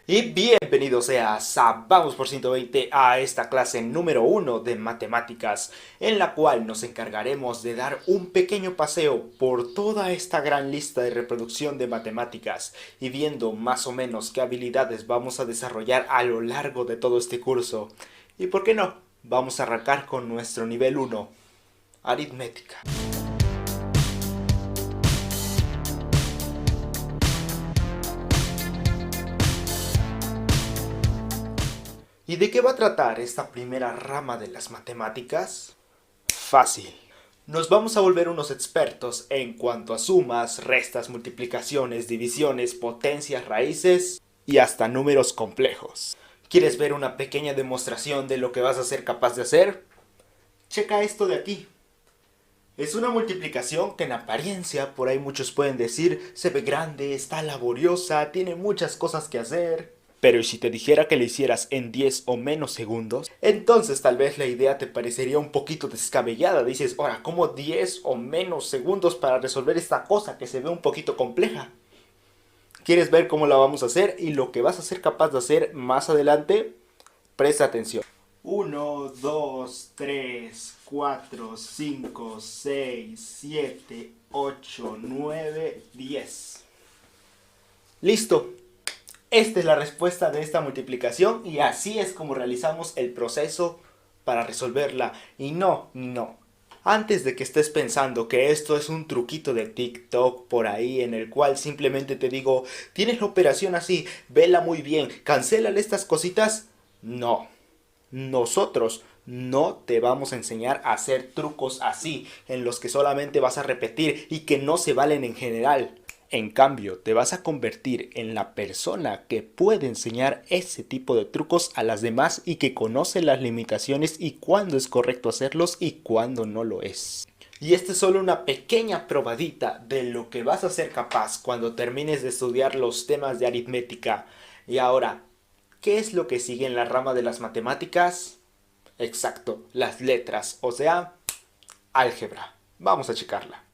Y bienvenidos seas a Vamos por 120 a esta clase número 1 de matemáticas, en la cual nos encargaremos de dar un pequeño paseo por toda esta gran lista de reproducción de matemáticas y viendo más o menos qué habilidades vamos a desarrollar a lo largo de todo este curso. Y por qué no, vamos a arrancar con nuestro nivel 1, aritmética. ¿Y de qué va a tratar esta primera rama de las matemáticas? Fácil. Nos vamos a volver unos expertos en cuanto a sumas, restas, multiplicaciones, divisiones, potencias, raíces y hasta números complejos. ¿Quieres ver una pequeña demostración de lo que vas a ser capaz de hacer? Checa esto de aquí. Es una multiplicación que en apariencia, por ahí muchos pueden decir, se ve grande, está laboriosa, tiene muchas cosas que hacer. Pero ¿y si te dijera que lo hicieras en 10 o menos segundos? Entonces tal vez la idea te parecería un poquito descabellada. Dices, ahora, ¿cómo 10 o menos segundos para resolver esta cosa que se ve un poquito compleja? ¿Quieres ver cómo la vamos a hacer y lo que vas a ser capaz de hacer más adelante? Presta atención. 1, 2, 3, 4, 5, 6, 7, 8, 9, 10. ¡Listo! Esta es la respuesta de esta multiplicación y así es como realizamos el proceso para resolverla. Y no, antes de que estés pensando que esto es un truquito de TikTok por ahí en el cual simplemente te digo, tienes la operación así, vela muy bien, cancélale estas cositas. No, nosotros no te vamos a enseñar a hacer trucos así, en los que solamente vas a repetir y que no se valen en general. En cambio, te vas a convertir en la persona que puede enseñar ese tipo de trucos a las demás y que conoce las limitaciones y cuándo es correcto hacerlos y cuándo no lo es. Y esta es solo una pequeña probadita de lo que vas a ser capaz cuando termines de estudiar los temas de aritmética. Y ahora, ¿qué es lo que sigue en la rama de las matemáticas? Exacto, las letras, o sea, álgebra. Vamos a checarla.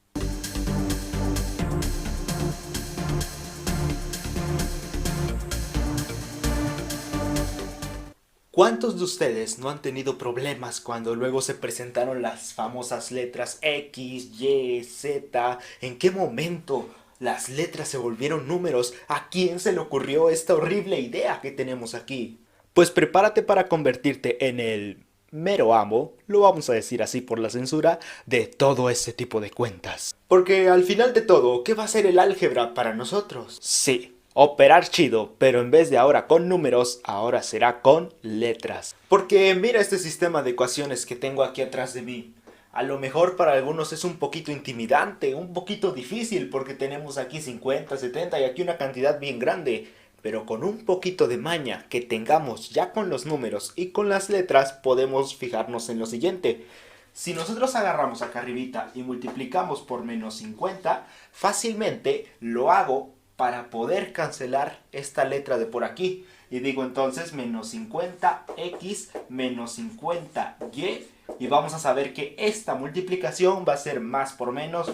¿Cuántos de ustedes no han tenido problemas cuando luego se presentaron las famosas letras X, Y, Z? ¿En qué momento las letras se volvieron números? ¿A quién se le ocurrió esta horrible idea que tenemos aquí? Pues prepárate para convertirte en el mero amo, lo vamos a decir así por la censura, de todo ese tipo de cuentas. Porque al final de todo, ¿qué va a ser el álgebra para nosotros? Sí, operar chido, pero en vez de ahora con números, ahora será con letras. Porque mira este sistema de ecuaciones que tengo aquí atrás de mí. A lo mejor para algunos es un poquito intimidante, un poquito difícil porque tenemos aquí 50, 70 y aquí una cantidad bien grande. Pero con un poquito de maña que tengamos ya con los números y con las letras podemos fijarnos en lo siguiente. Si nosotros agarramos acá arribita y multiplicamos por menos 50, fácilmente lo hago para poder cancelar esta letra de por aquí. Y digo entonces menos 50x menos 50y. Y vamos a saber que esta multiplicación va a ser más por menos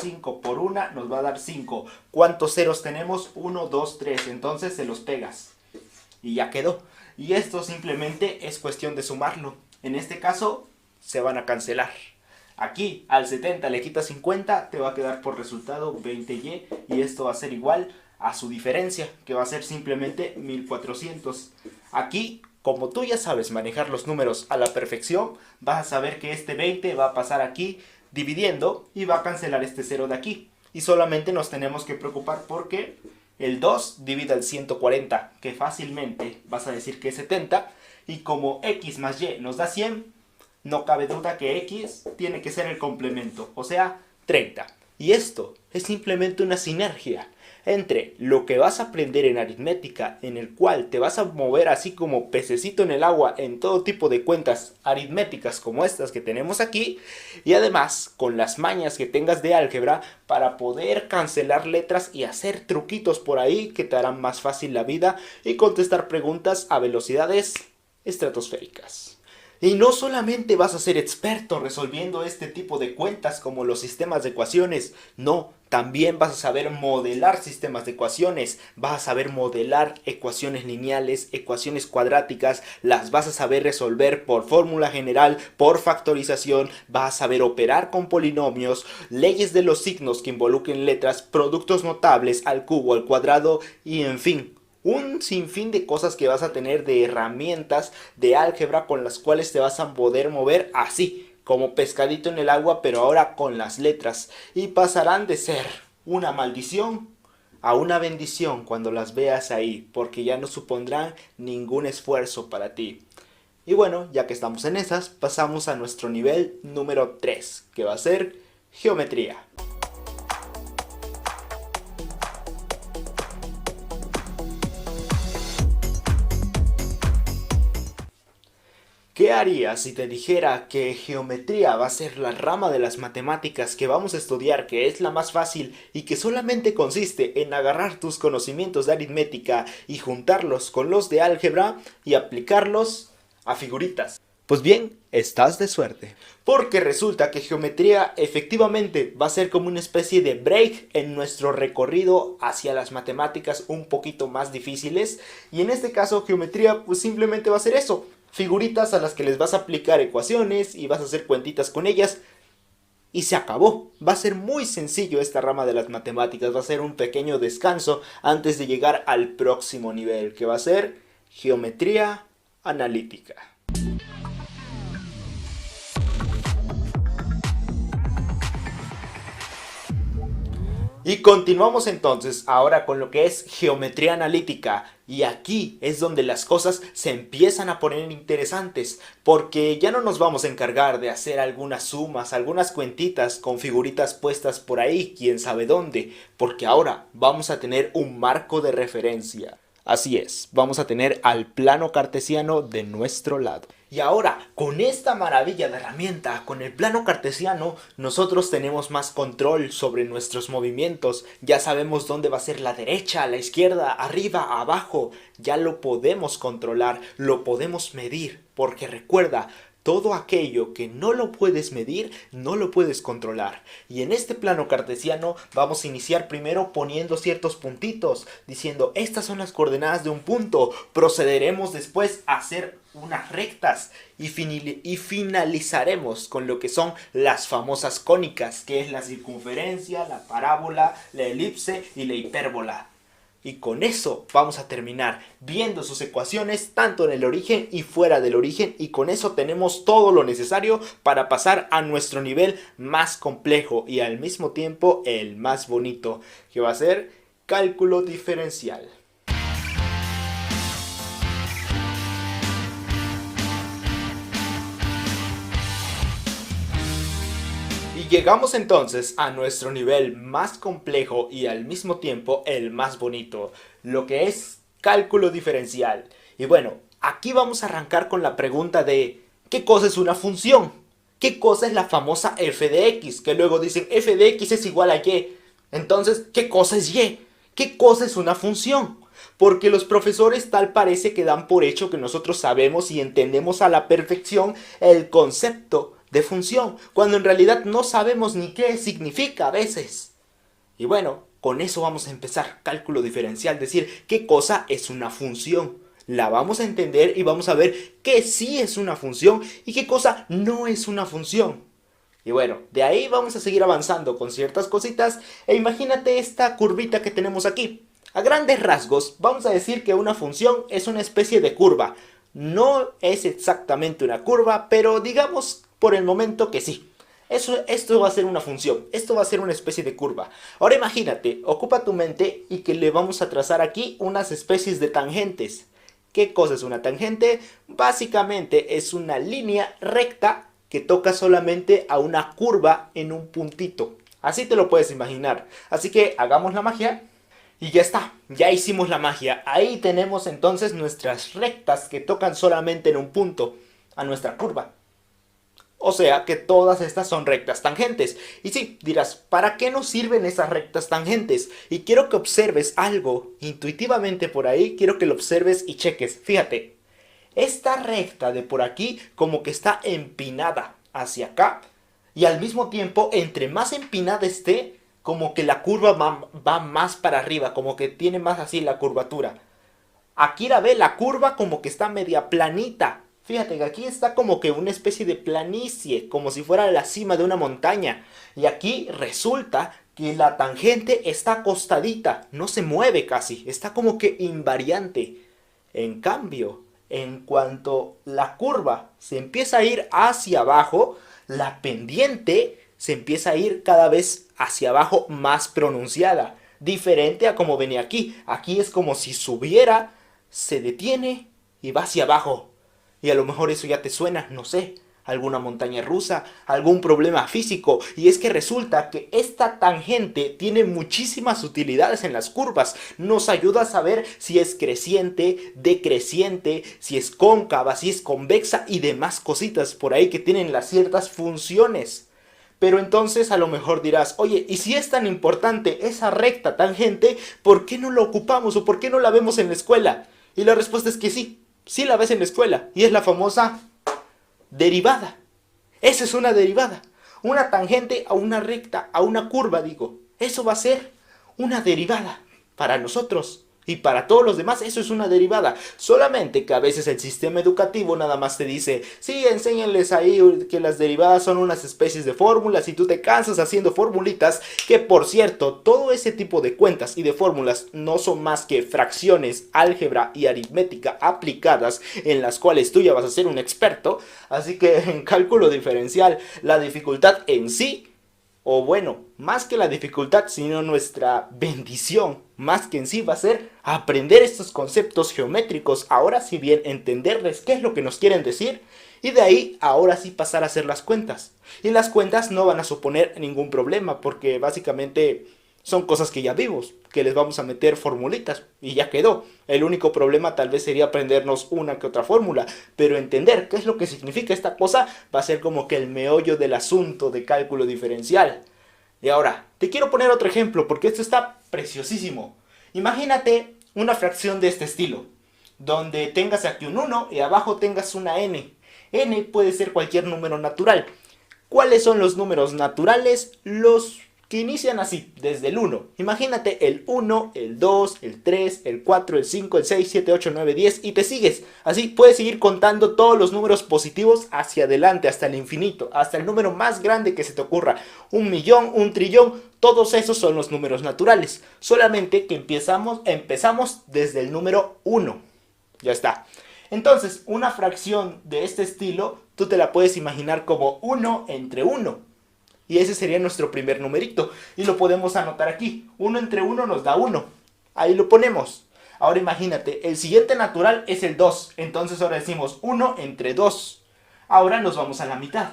5 por 1 nos va a dar 5. ¿Cuántos ceros tenemos? 1, 2, 3. Entonces se los pegas. Y ya quedó. Y esto simplemente es cuestión de sumarlo. En este caso se van a cancelar. Aquí al 70 le quitas 50, te va a quedar por resultado 20y y esto va a ser igual a su diferencia, que va a ser simplemente 1400. Aquí, como tú ya sabes manejar los números a la perfección, vas a saber que este 20 va a pasar aquí dividiendo y va a cancelar este 0 de aquí. Y solamente nos tenemos que preocupar porque el 2 divide el 140, que fácilmente vas a decir que es 70, y como x más y nos da 100, no cabe duda que x tiene que ser el complemento, o sea, 30. Y esto es simplemente una sinergia entre lo que vas a aprender en aritmética, en el cual te vas a mover así como pececito en el agua en todo tipo de cuentas aritméticas como estas que tenemos aquí, y además con las mañas que tengas de álgebra para poder cancelar letras y hacer truquitos por ahí que te harán más fácil la vida y contestar preguntas a velocidades estratosféricas. Y no solamente vas a ser experto resolviendo este tipo de cuentas como los sistemas de ecuaciones, no, también vas a saber modelar sistemas de ecuaciones, vas a saber modelar ecuaciones lineales, ecuaciones cuadráticas, las vas a saber resolver por fórmula general, por factorización, vas a saber operar con polinomios, leyes de los signos que involucren letras, productos notables al cubo, al cuadrado y en fin. Un sinfín de cosas que vas a tener de herramientas de álgebra con las cuales te vas a poder mover así, como pescadito en el agua, pero ahora con las letras. Y pasarán de ser una maldición a una bendición cuando las veas ahí, porque ya no supondrán ningún esfuerzo para ti. Y bueno, ya que estamos en esas, pasamos a nuestro nivel número 3, que va a ser geometría. ¿Qué harías si te dijera que geometría va a ser la rama de las matemáticas que vamos a estudiar, que es la más fácil y que solamente consiste en agarrar tus conocimientos de aritmética y juntarlos con los de álgebra y aplicarlos a figuritas? Pues bien, estás de suerte, porque resulta que geometría efectivamente va a ser como una especie de break en nuestro recorrido hacia las matemáticas un poquito más difíciles, y en este caso geometría pues simplemente va a ser eso, figuritas a las que les vas a aplicar ecuaciones y vas a hacer cuentitas con ellas. Y se acabó. Va a ser muy sencillo esta rama de las matemáticas. Va a ser un pequeño descanso antes de llegar al próximo nivel, que va a ser geometría analítica. Y continuamos entonces ahora con lo que es geometría analítica. Y aquí es donde las cosas se empiezan a poner interesantes, porque ya no nos vamos a encargar de hacer algunas sumas, algunas cuentitas con figuritas puestas por ahí, quién sabe dónde, porque ahora vamos a tener un marco de referencia. Así es, vamos a tener al plano cartesiano de nuestro lado. Y ahora, con esta maravilla de herramienta, con el plano cartesiano, nosotros tenemos más control sobre nuestros movimientos. Ya sabemos dónde va a ser la derecha, la izquierda, arriba, abajo. Ya lo podemos controlar, lo podemos medir, porque recuerda, todo aquello que no lo puedes medir, no lo puedes controlar. Y en este plano cartesiano vamos a iniciar primero poniendo ciertos puntitos, diciendo estas son las coordenadas de un punto. Procederemos después a hacer unas rectas y finalizaremos con lo que son las famosas cónicas, que es la circunferencia, la parábola, la elipse y la hipérbola. Y con eso vamos a terminar viendo sus ecuaciones tanto en el origen y fuera del origen, y con eso tenemos todo lo necesario para pasar a nuestro nivel más complejo y al mismo tiempo el más bonito, que va a ser cálculo diferencial. Y llegamos entonces a nuestro nivel más complejo y al mismo tiempo el más bonito, lo que es cálculo diferencial. Y bueno, aquí vamos a arrancar con la pregunta de ¿qué cosa es una función? ¿Qué cosa es la famosa f de x? Que luego dicen f de x es igual a y. Entonces, ¿qué cosa es y? ¿Qué cosa es una función? Porque los profesores tal parece que dan por hecho que nosotros sabemos y entendemos a la perfección el concepto de función, cuando en realidad no sabemos ni qué significa a veces. Y bueno, con eso vamos a empezar, cálculo diferencial, decir qué cosa es una función. La vamos a entender y vamos a ver qué sí es una función y qué cosa no es una función. Y bueno, de ahí vamos a seguir avanzando con ciertas cositas e imagínate esta curvita que tenemos aquí. A grandes rasgos, vamos a decir que una función es una especie de curva. No es exactamente una curva, pero digamos por el momento que sí. Esto va a ser una función, esto va a ser una especie de curva. Ahora imagínate, ocupa tu mente y que le vamos a trazar aquí unas especies de tangentes. ¿Qué cosa es una tangente? Básicamente es una línea recta que toca solamente a una curva en un puntito. Así te lo puedes imaginar. Así que hagamos la magia. Y ya está, ya hicimos la magia. Ahí tenemos entonces nuestras rectas que tocan solamente en un punto a nuestra curva. O sea que todas estas son rectas tangentes. Y sí, dirás, ¿para qué nos sirven esas rectas tangentes? Y quiero que observes algo intuitivamente por ahí, quiero que lo observes y cheques. Fíjate, esta recta de por aquí como que está empinada hacia acá. Y al mismo tiempo, entre más empinada esté, como que la curva va más para arriba, como que tiene más así la curvatura. Aquí la ve, la curva como que está media planita. Fíjate que aquí está como que una especie de planicie, como si fuera la cima de una montaña. Y aquí resulta que la tangente está acostadita, no se mueve casi, está como que invariante. En cambio, en cuanto la curva se empieza a ir hacia abajo, la pendiente se empieza a ir cada vez hacia abajo más pronunciada. Diferente a como venía aquí. Aquí es como si subiera, se detiene y va hacia abajo. Y a lo mejor eso ya te suena, no sé, alguna montaña rusa, algún problema físico. Y es que resulta que esta tangente tiene muchísimas utilidades en las curvas. Nos ayuda a saber si es creciente, decreciente, si es cóncava, si es convexa y demás cositas por ahí que tienen las ciertas funciones. Pero entonces a lo mejor dirás, oye, ¿y si es tan importante esa recta tangente, por qué no la ocupamos o por qué no la vemos en la escuela? Y la respuesta es que sí, sí la ves en la escuela. Y es la famosa derivada. Esa es una derivada. Una tangente a una recta, a una curva, digo. Eso va a ser una derivada para nosotros. Y para todos los demás eso es una derivada. Solamente que a veces el sistema educativo nada más te dice, sí, enséñenles ahí que las derivadas son unas especies de fórmulas y tú te cansas haciendo formulitas, que por cierto, todo ese tipo de cuentas y de fórmulas no son más que fracciones, álgebra y aritmética aplicadas en las cuales tú ya vas a ser un experto. Así que en cálculo diferencial, la dificultad en sí, o bueno, más que la dificultad, sino nuestra bendición, más que en sí va a ser aprender estos conceptos geométricos, ahora sí bien entenderles qué es lo que nos quieren decir, y de ahí ahora sí pasar a hacer las cuentas. Y las cuentas no van a suponer ningún problema, porque básicamente son cosas que ya vimos, que les vamos a meter formulitas, y ya quedó. El único problema tal vez sería aprendernos una que otra fórmula, pero entender qué es lo que significa esta cosa va a ser como que el meollo del asunto de cálculo diferencial. Y ahora, te quiero poner otro ejemplo, porque esto está preciosísimo. Imagínate una fracción de este estilo, donde tengas aquí un 1 y abajo tengas una n. N puede ser cualquier número natural. ¿Cuáles son los números naturales? Los que inician así, desde el 1. Imagínate el 1, el 2, el 3, el 4, el 5, el 6, 7, 8, 9, 10 y te sigues. Así puedes seguir contando todos los números positivos hacia adelante, hasta el infinito, hasta el número más grande que se te ocurra. 1.000.000, 1.000.000.000, todos esos son los números naturales. Solamente que empezamos desde el número 1. Ya está. Entonces, una fracción de este estilo, tú te la puedes imaginar como 1 entre 1. Y ese sería nuestro primer numerito. Y lo podemos anotar aquí. 1 entre 1 nos da 1. Ahí lo ponemos. Ahora imagínate, el siguiente natural es el 2. Entonces ahora decimos 1 entre 2. Ahora nos vamos a la mitad.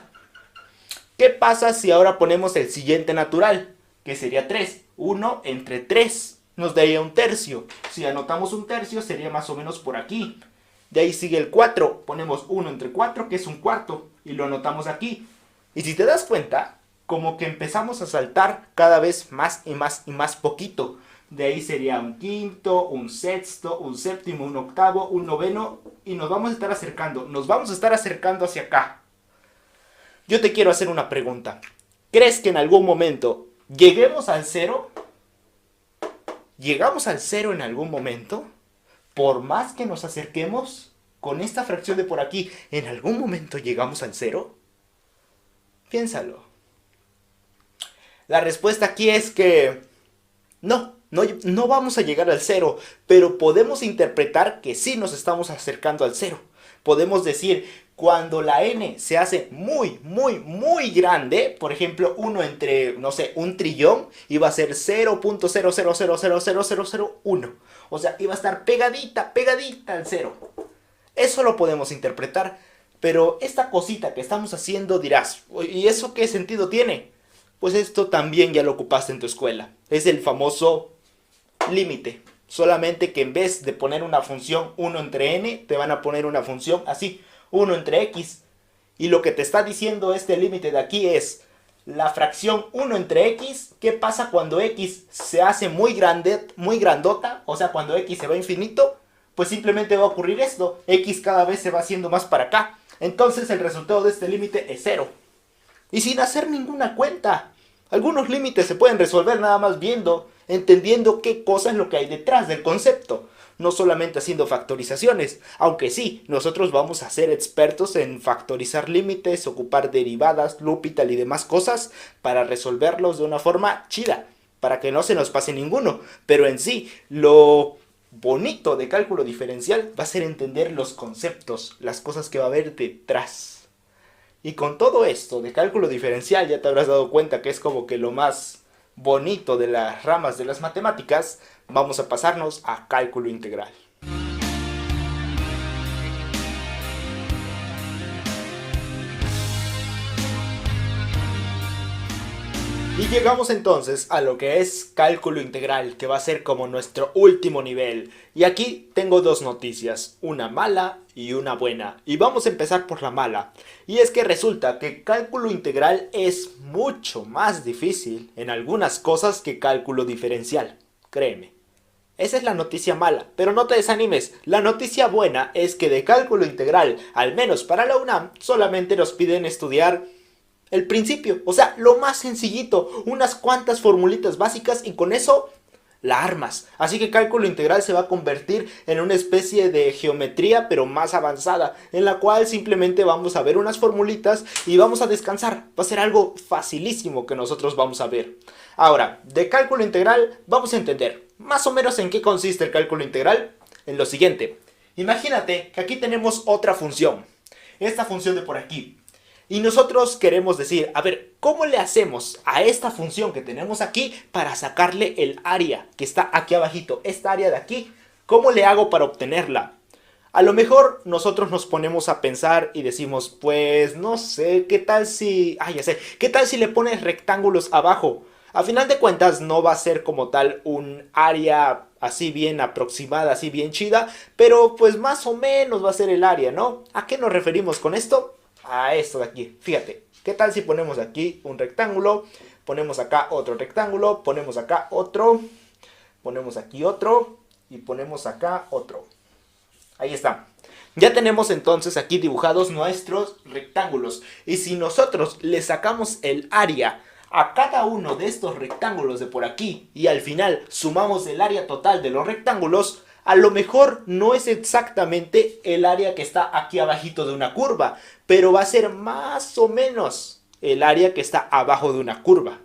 ¿Qué pasa si ahora ponemos el siguiente natural? Que sería 3. 1 entre 3 nos daría un tercio. Si anotamos un tercio sería más o menos por aquí. De ahí sigue el 4. Ponemos 1 entre 4 que es un cuarto. Y lo anotamos aquí. Y si te das cuenta, como que empezamos a saltar cada vez más y más y más poquito. De ahí sería un quinto, un sexto, un séptimo, un octavo, un noveno. Y nos vamos a estar acercando. Nos vamos a estar acercando hacia acá. Yo te quiero hacer una pregunta. ¿Crees que en algún momento lleguemos al cero? ¿Llegamos al cero en algún momento? Por más que nos acerquemos con esta fracción de por aquí, ¿en algún momento llegamos al cero? Piénsalo. La respuesta aquí es que no vamos a llegar al cero, pero podemos interpretar que sí nos estamos acercando al cero. Podemos decir, cuando la n se hace muy, muy, muy grande, por ejemplo, 1 entre, no sé, 1.000.000.000, iba a ser 0.000000001. O sea, iba a estar pegadita, pegadita al cero. Eso lo podemos interpretar, pero esta cosita que estamos haciendo dirás, ¿y eso qué sentido tiene? Pues esto también ya lo ocupaste en tu escuela. Es el famoso límite. Solamente que en vez de poner una función 1 entre n, te van a poner una función así, 1 entre x. Y lo que te está diciendo este límite de aquí es la fracción 1 entre x. ¿Qué pasa cuando x se hace muy grande, muy grandota? O sea, cuando x se va a infinito. pues simplemente va a ocurrir esto. X cada vez se va haciendo más para acá. Entonces el resultado de este límite es 0. Y sin hacer ninguna cuenta. Algunos límites se pueden resolver nada más viendo, entendiendo qué cosa es lo que hay detrás del concepto. No solamente haciendo factorizaciones, aunque sí, nosotros vamos a ser expertos en factorizar límites, ocupar derivadas, L'Hopital y demás cosas para resolverlos de una forma chida, para que no se nos pase ninguno. Pero en sí, lo bonito de cálculo diferencial va a ser entender los conceptos, las cosas que va a haber detrás. Y con todo esto de cálculo diferencial ya te habrás dado cuenta que es como que lo más bonito de las ramas de las matemáticas. Vamos a pasarnos a cálculo integral. Y llegamos entonces a lo que es cálculo integral, que va a ser como nuestro último nivel. Y aquí tengo dos noticias, una mala y una buena. Y vamos a empezar por la mala. Y es que resulta que cálculo integral es mucho más difícil en algunas cosas que cálculo diferencial. Créeme. Esa es la noticia mala, pero no te desanimes. La noticia buena es que de cálculo integral, al menos para la UNAM, solamente nos piden estudiar el principio, o sea, lo más sencillito, unas cuantas formulitas básicas y con eso la armas. Así que cálculo integral se va a convertir en una especie de geometría pero más avanzada, en la cual simplemente vamos a ver unas formulitas y vamos a descansar. Va a ser algo facilísimo que nosotros vamos a ver. Ahora, de cálculo integral vamos a entender más o menos en qué consiste el cálculo integral. En lo siguiente, imagínate que aquí tenemos otra función, esta función de por aquí. Y nosotros queremos decir, a ver, ¿cómo le hacemos a esta función que tenemos aquí para sacarle el área que está aquí abajito? Esta área de aquí, ¿cómo le hago para obtenerla? A lo mejor nosotros nos ponemos a pensar y decimos, pues no sé, ¿qué tal si... ya sé, ¿qué tal si le pones rectángulos abajo? A final de cuentas no va a ser como tal un área así bien aproximada, así bien chida, pero pues más o menos va a ser el área, ¿no? ¿A qué nos referimos con esto? A esto de aquí, fíjate, ¿qué tal si ponemos aquí un rectángulo? Ponemos acá otro rectángulo, ponemos acá otro, ponemos aquí otro y ponemos acá otro. Ahí está. Ya tenemos entonces aquí dibujados nuestros rectángulos. Y si nosotros le sacamos el área a cada uno de estos rectángulos de por aquí y al final sumamos el área total de los rectángulos, a lo mejor no es exactamente el área que está aquí abajito de una curva, pero va a ser más o menos el área que está abajo de una curva.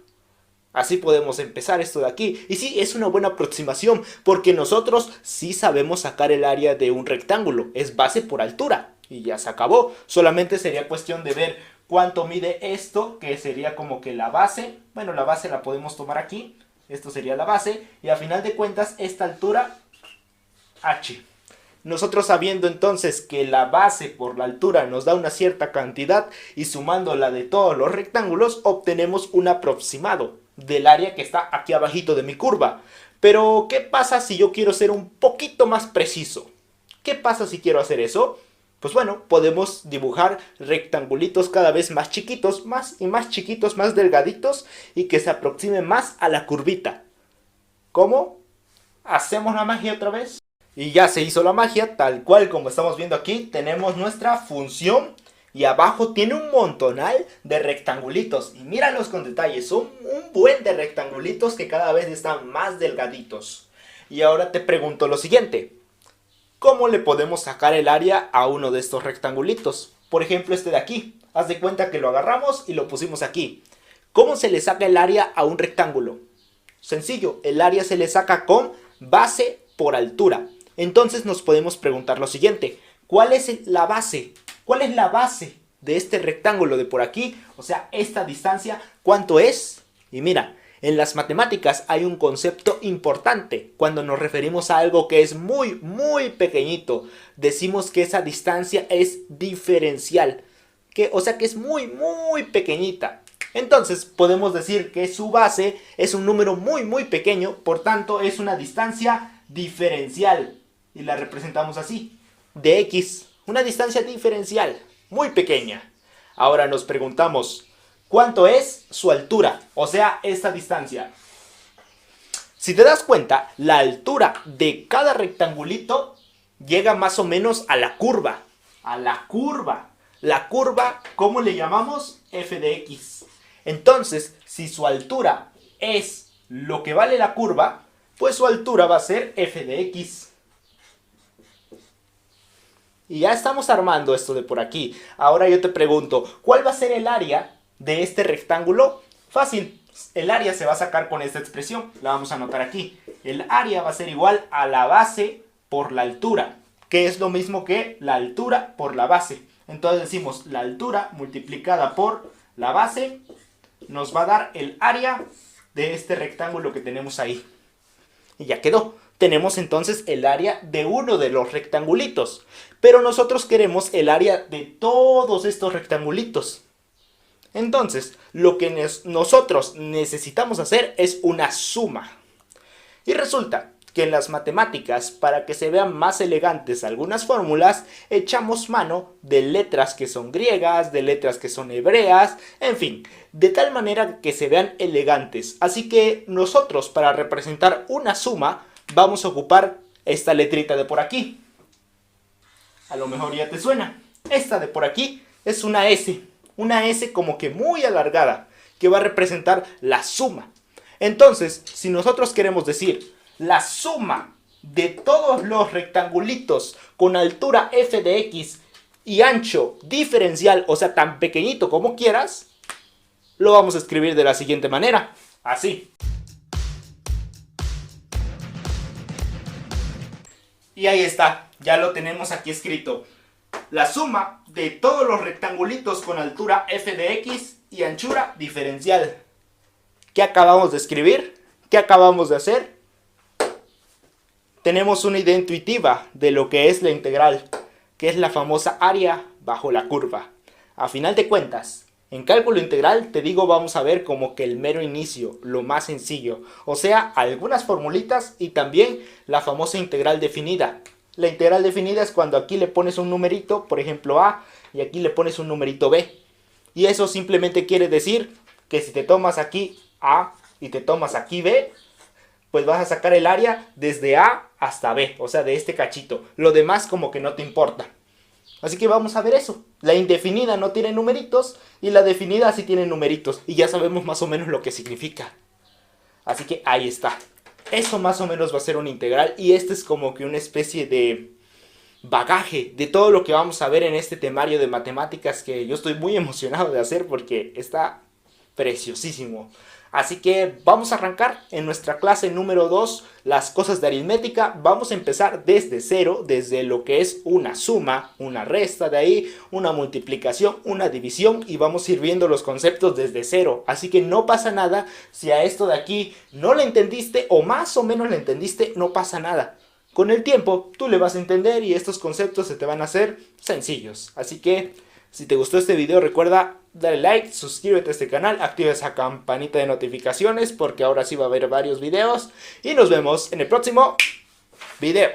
Así podemos empezar esto de aquí. Y sí, es una buena aproximación, porque nosotros sí sabemos sacar el área de un rectángulo. Es base por altura. Y ya se acabó. Solamente sería cuestión de ver cuánto mide esto, que sería como que la base. Bueno, la base la podemos tomar aquí. Esto sería la base. Y a final de cuentas, esta altura... H. Nosotros sabiendo entonces que la base por la altura nos da una cierta cantidad y sumando la de todos los rectángulos obtenemos un aproximado del área que está aquí abajito de mi curva. Pero ¿qué pasa si yo quiero ser un poquito más preciso? ¿Qué pasa si quiero hacer eso? Pues bueno, podemos dibujar rectangulitos cada vez más chiquitos, más y más chiquitos, más delgaditos y que se aproximen más a la curvita. ¿Cómo? ¿Hacemos la magia otra vez? Y ya se hizo la magia, tal cual como estamos viendo aquí, tenemos nuestra función y abajo tiene un montonal de rectangulitos. Y míralos con detalle, son un buen de rectangulitos que cada vez están más delgaditos. Y ahora te pregunto lo siguiente, ¿cómo le podemos sacar el área a uno de estos rectangulitos? Por ejemplo este de aquí, haz de cuenta que lo agarramos y lo pusimos aquí. ¿Cómo se le saca el área a un rectángulo? Sencillo, el área se le saca con base por altura. Entonces nos podemos preguntar lo siguiente, ¿cuál es la base? ¿Cuál es la base de este rectángulo de por aquí? O sea, esta distancia, ¿cuánto es? Y mira, en las matemáticas hay un concepto importante. Cuando nos referimos a algo que es muy, muy pequeñito, decimos que esa distancia es diferencial. O sea que es muy, muy pequeñita. Entonces podemos decir que su base es un número muy, muy pequeño, por tanto es una distancia diferencial. Y la representamos así, de x, una distancia diferencial, muy pequeña. Ahora nos preguntamos, ¿cuánto es su altura? O sea, esta distancia. Si te das cuenta, la altura de cada rectangulito llega más o menos a la curva. A la curva. La curva, ¿cómo le llamamos? F de X. Entonces, si su altura es lo que vale la curva, pues su altura va a ser F de X. Y ya estamos armando esto de por aquí. Ahora yo te pregunto, ¿cuál va a ser el área de este rectángulo? Fácil, el área se va a sacar con esta expresión. La vamos a anotar aquí. El área va a ser igual a la base por la altura, que es lo mismo que la altura por la base. Entonces decimos la altura multiplicada por la base nos va a dar el área de este rectángulo que tenemos ahí. Y ya quedó. Tenemos entonces el área de uno de los rectangulitos. Pero nosotros queremos el área de todos estos rectangulitos. Entonces, lo que nosotros necesitamos hacer es una suma. Y resulta que en las matemáticas, para que se vean más elegantes algunas fórmulas, echamos mano de letras que son griegas, de letras que son hebreas, en fin, de tal manera que se vean elegantes. Así que nosotros, para representar una suma, vamos a ocupar esta letrita de por aquí. A lo mejor ya te suena. Esta de por aquí es una S. Una S como que muy alargada, que va a representar la suma. Entonces, si nosotros queremos decir la suma de todos los rectangulitos con altura F de X y ancho diferencial, o sea, tan pequeñito como quieras, lo vamos a escribir de la siguiente manera. Así. Y ahí está, ya lo tenemos aquí escrito. La suma de todos los rectangulitos con altura F de X y anchura diferencial. ¿Qué acabamos de escribir? ¿Qué acabamos de hacer? Tenemos una idea intuitiva de lo que es la integral, que es la famosa área bajo la curva. A final de cuentas, en cálculo integral te digo vamos a ver como que el mero inicio, lo más sencillo. O sea, algunas formulitas y también la famosa integral definida. La integral definida es cuando aquí le pones un numerito, por ejemplo A, y aquí le pones un numerito B. Y eso simplemente quiere decir que si te tomas aquí A y te tomas aquí B, pues vas a sacar el área desde A hasta B, o sea, de este cachito. Lo demás como que no te importa. Así que vamos a ver eso. La indefinida no tiene numeritos y la definida sí tiene numeritos. Y ya sabemos más o menos lo que significa. Así que ahí está. Eso más o menos va a ser una integral y este es como que una especie de bagaje de todo lo que vamos a ver en este temario de matemáticas que yo estoy muy emocionado de hacer porque está preciosísimo. Así que vamos a arrancar en nuestra clase número 2, las cosas de aritmética. Vamos a empezar desde cero, desde lo que es una suma, una resta de ahí, una multiplicación, una división y vamos a ir viendo los conceptos desde cero. Así que no pasa nada si a esto de aquí no le entendiste o más o menos le entendiste, no pasa nada. Con el tiempo tú le vas a entender y estos conceptos se te van a hacer sencillos. Así que si te gustó este video recuerda darle like, suscríbete a este canal, activa esa campanita de notificaciones porque ahora sí va a haber varios videos y nos vemos en el próximo video.